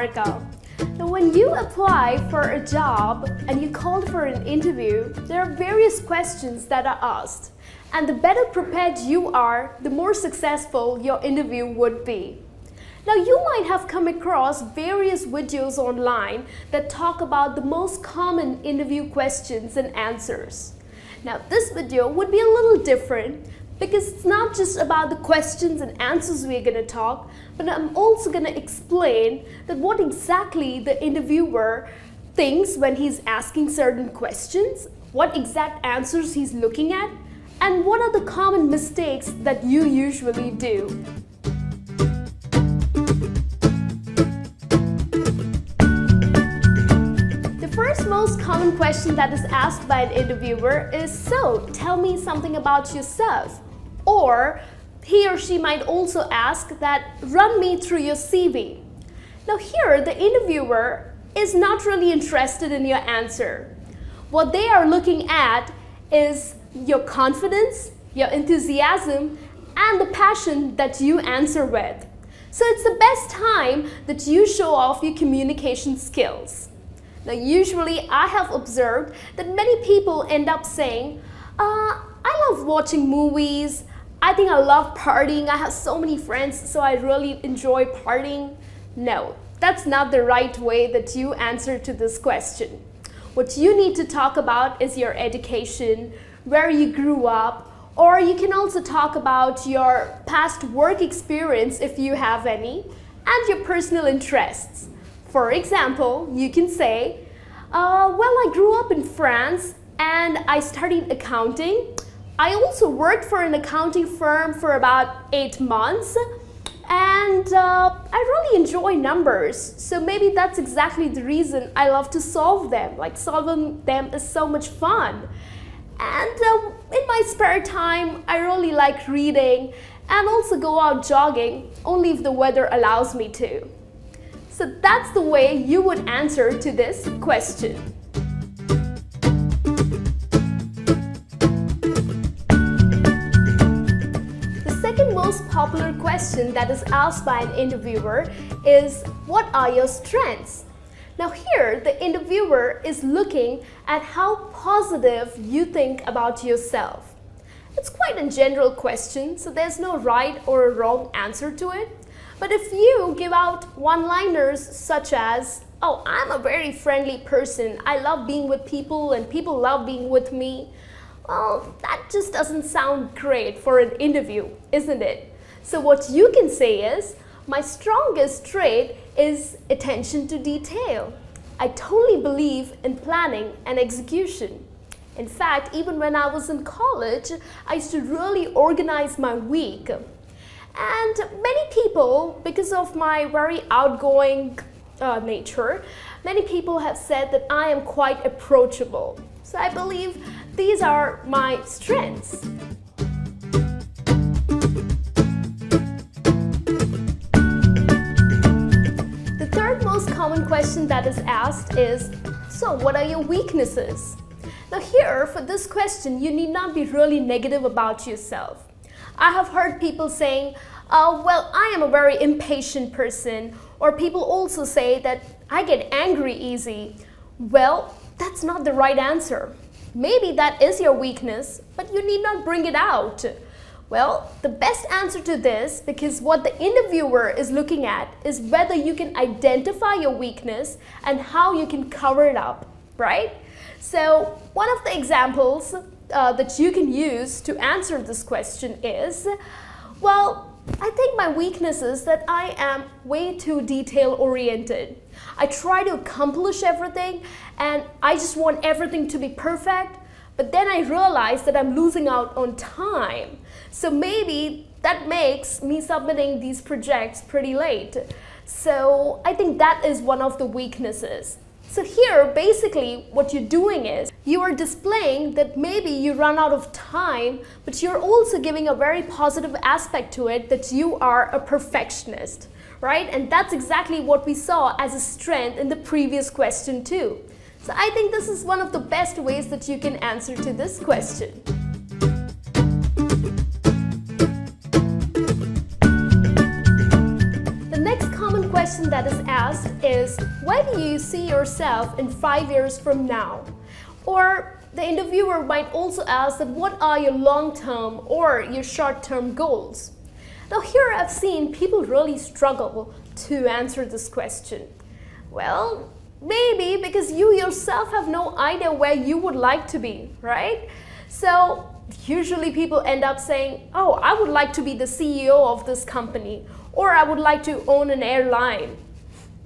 Niharika. Now, when you apply for a job and you called for an interview, there are various questions that are asked. And the better prepared you are, the more successful your interview would be. Now, you might have come across various videos online that talk about the most common interview questions and answers. Now, this video would be a little different because it's not just about the questions and answers we're going to talk, but I'm also going to explain that what exactly the interviewer thinks when he's asking certain questions, what exact answers he's looking at, and what are the common mistakes that you usually do. Most common question that is asked by an interviewer is, so tell me something about yourself. Or he or she might also ask that, run me through your CV. Now here the interviewer is not really interested in your answer. What they are looking at is your confidence, your enthusiasm, and the passion that you answer with. So it's the best time that you show off your communication skills. Now, usually I have observed that many people end up saying, I love watching movies, I think I love partying, I have so many friends, so I really enjoy partying. No, that's not the right way that you answer to this question. What you need to talk about is your education, where you grew up, or you can also talk about your past work experience if you have any, and your personal interests. For example, you can say, well, I grew up in France and I studied accounting. I also worked for an accounting firm for about 8 months and I really enjoy numbers. So maybe that's exactly the reason I love to solve them. Like solving them is so much fun. And in my spare time, I really like reading and also go out jogging, only if the weather allows me to. So that's the way you would answer to this question. The second most popular question that is asked by an interviewer is, what are your strengths? Now here, the interviewer is looking at how positive you think about yourself. It's quite a general question, so there's no right or a wrong answer to it. But if you give out one-liners such as, oh, I'm a very friendly person, I love being with people and people love being with me, well, that just doesn't sound great for an interview, isn't it? So what you can say is, my strongest trait is attention to detail. I totally believe in planning and execution. In fact, even when I was in college, I used to really organize my week. And many people, because of my very outgoing nature, many people have said that I am quite approachable. So I believe these are my strengths. The third most common question that is asked is, so what are your weaknesses? Now here, for this question, you need not be really negative about yourself. I have heard people saying, well, I am a very impatient person, or people also say that I get angry easy. Well, that's not the right answer. Maybe that is your weakness, but you need not bring it out. Well, the best answer to this, because what the interviewer is looking at is whether you can identify your weakness and how you can cover it up, right? So one of the examples that you can use to answer this question is, well, I think my weakness is that I am way too detail-oriented. I try to accomplish everything and I just want everything to be perfect, but then I realize that I'm losing out on time. So maybe that makes me submitting these projects pretty late. So I think that is one of the weaknesses. So here, basically, what you're doing is you are displaying that maybe you run out of time, but you're also giving a very positive aspect to it, that you are a perfectionist, right? And that's exactly what we saw as a strength in the previous question too. So I think this is one of the best ways that you can answer to this question. question that is asked is, where do you see yourself in 5 years from now? Or the interviewer might also ask that what are your long-term or your short-term goals? Now here I've seen people really struggle to answer this question. Well, maybe because you yourself have no idea where you would like to be, right? So usually people end up saying, oh, I would like to be the CEO of this company, or I would like to own an airline.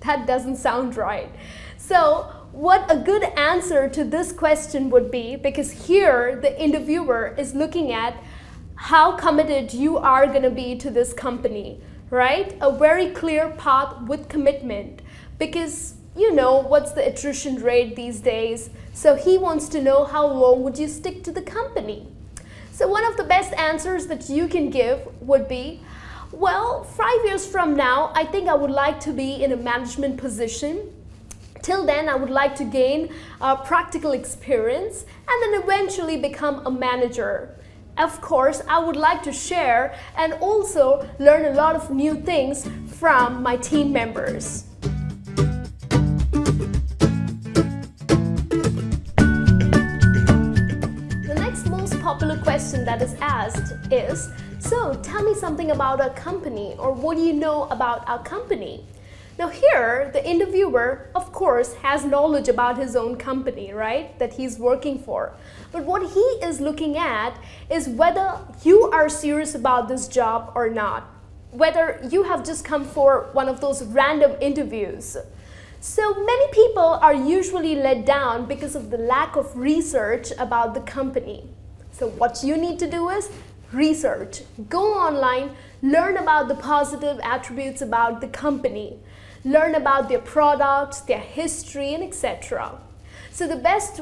That doesn't sound right. So what a good answer to this question would be, because here the interviewer is looking at how committed you are going to be to this company, right? A very clear path with commitment, because you know what's the attrition rate these days. So he wants to know how long would you stick to the company. So one of the best answers that you can give would be, well, 5 years from now, I think I would like to be in a management position. Till then, I would like to gain practical experience and then eventually become a manager. Of course, I would like to share and also learn a lot of new things from my team members. The next most popular question that is asked is, so tell me something about our company, or what do you know about our company? Now here, the interviewer, of course, has knowledge about his own company, right, that he's working for. But what he is looking at is whether you are serious about this job or not, whether you have just come for one of those random interviews. So many people are usually let down because of the lack of research about the company. So what you need to do is research. Go online, learn about the positive attributes about the company. Learn about their products, their history, and etc. So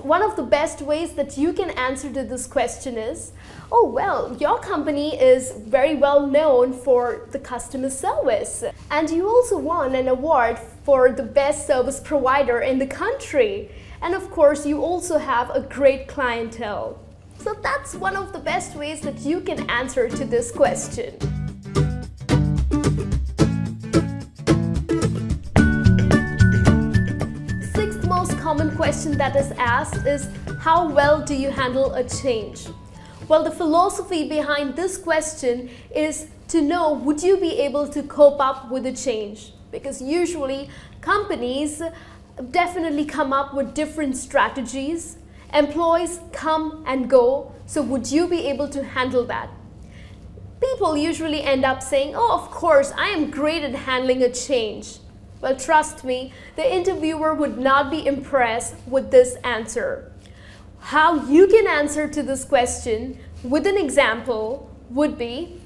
one of the best ways that you can answer to this question is, oh well, your company is very well known for the customer service, and you also won an award for the best service provider in the country. And of course, you also have a great clientele. So that's one of the best ways that you can answer to this question. Common question that is asked is, how well do you handle a change? Well, the philosophy behind this question is to know, would you be able to cope up with a change? Because usually companies definitely come up with different strategies. Employees come and go. So would you be able to handle that? People usually end up saying, oh, of course, I am great at handling a change. Well, trust me, the interviewer would not be impressed with this answer. How you can answer to this question with an example would be,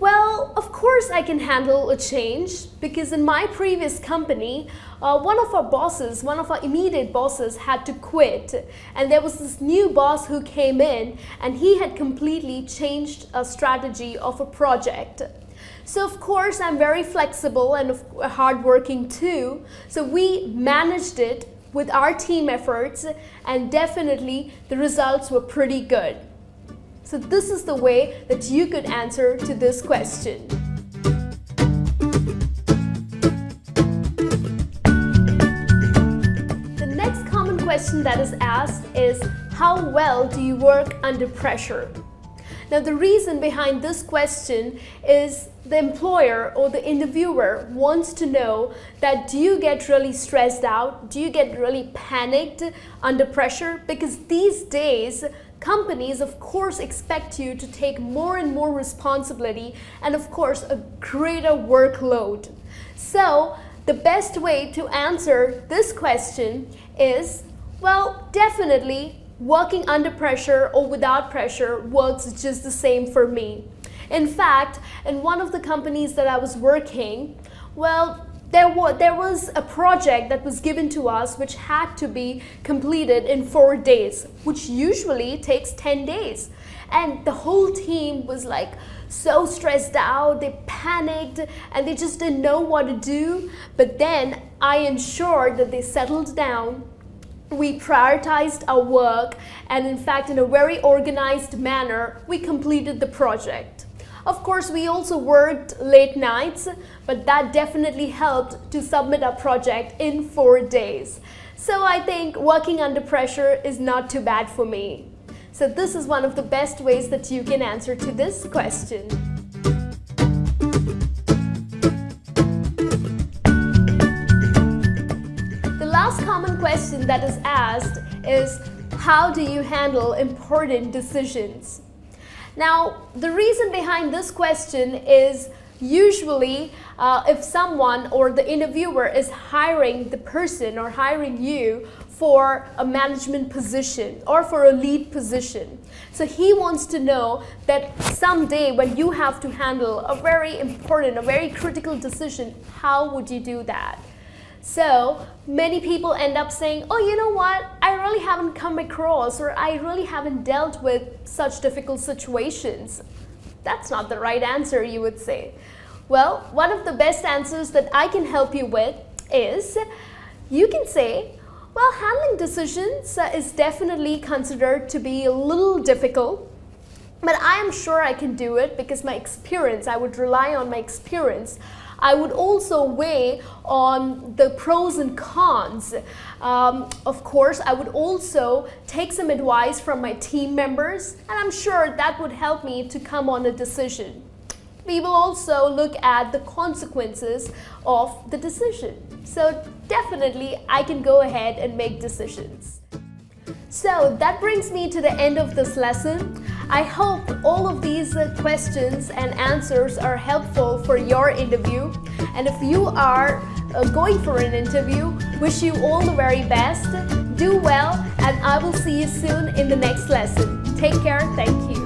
well, of course I can handle a change, because in my previous company, one of our immediate bosses had to quit, and there was this new boss who came in, and he had completely changed a strategy of a project. So of course I'm very flexible and hardworking too. So we managed it with our team efforts, and definitely the results were pretty good. So this is the way that you could answer to this question. The next common question that is asked is, how well do you work under pressure? Now the reason behind this question is the employer or the interviewer wants to know that, do you get really stressed out? Do you get really panicked under pressure? Because these days, companies of course expect you to take more and more responsibility and of course a greater workload. So the best way to answer this question is, well, definitely working under pressure or without pressure works just the same for me. In fact, in one of the companies that I was working, well, there was a project that was given to us which had to be completed in 4 days, which usually takes 10 days. And the whole team was like so stressed out, they panicked, and they just didn't know what to do. But then I ensured that they settled down, We prioritized our work, and in fact, in a very organized manner, we completed the project. Of course, we also worked late nights, but that definitely helped to submit our project in 4 days. So I think working under pressure is not too bad for me. So this is one of the best ways that you can answer to this question. The last common question that is asked is, how do you handle important decisions? Now, the reason behind this question is usually if someone or the interviewer is hiring the person or hiring you for a management position or for a lead position. So he wants to know that someday when you have to handle a very important, a very critical decision, how would you do that? So many people end up saying, oh, you know what, I really haven't come across, or I really haven't dealt with such difficult situations. That's not the right answer, you would say. Well, one of the best answers that I can help you with is, you can say, well, handling decisions is definitely considered to be a little difficult, but I am sure I can do it because my experience, I would rely on my experience. I would also weigh on the pros and cons. Of course, I would also take some advice from my team members, and I'm sure that would help me to come on a decision. We will also look at the consequences of the decision. So definitely, I can go ahead and make decisions. So that brings me to the end of this lesson. I hope all of these questions and answers are helpful for your interview. And if you are going for an interview, wish you all the very best. Do well, and I will see you soon in the next lesson. Take care. Thank you.